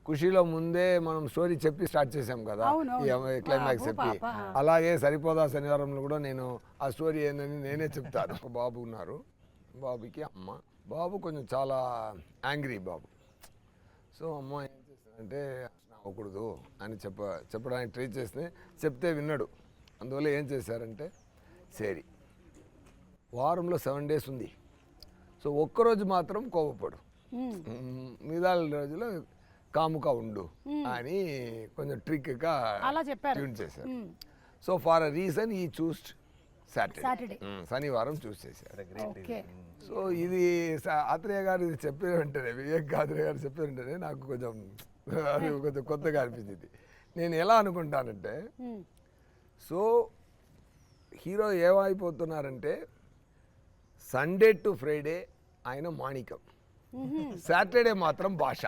ఖుషీలో ముందే మనం స్టోరీ చెప్పి స్టార్ట్ చేసాం కదా, ఈ క్లైమాక్స్ చెప్పి. అలాగే సరిపోదా శనివారంలో కూడా నేను ఆ స్టోరీ ఏందని నేనే చెప్తాను. ఒక బాబు ఉన్నారు, బాబుకి అమ్మ. బాబు కొంచెం చాలా యాంగ్రీ బాబు. సో అమ్మ ఏం చేస్తుందంటే అవ్వకూడదు అని చెప్పడానికి ట్రై చేస్తే చెప్తే విన్నాడు. అందువల్ల ఏం చేశారంటే, సరే వారంలో 7 days ఉంది, సో ఒక్కరోజు మాత్రం కోపపడు, మిగతా రోజులో కాముగా ఉండు అని కొంచెం ట్రిక్గా ట్యూన్ చేశారు. సో ఫార్ అ రీజన్ ఈ చూస్డ్ సాటర్డే, శనివారం చూస్ చేశారు. సో ఇది ఆత్రేయ గారు ఇది చెప్పిన వెంటనే, వివేక్ ఆత్రేయ గారు చెప్పిన వెంటనే నాకు కొంచెం అది కొంచెం కొత్తగా అనిపించింది. నేను ఎలా అనుకుంటానంటే, సో హీరో ఏమైపోతున్నారంటే సండే టు ఫ్రైడే ఆయన మాణికం, సాటర్డే మాత్రం భాష.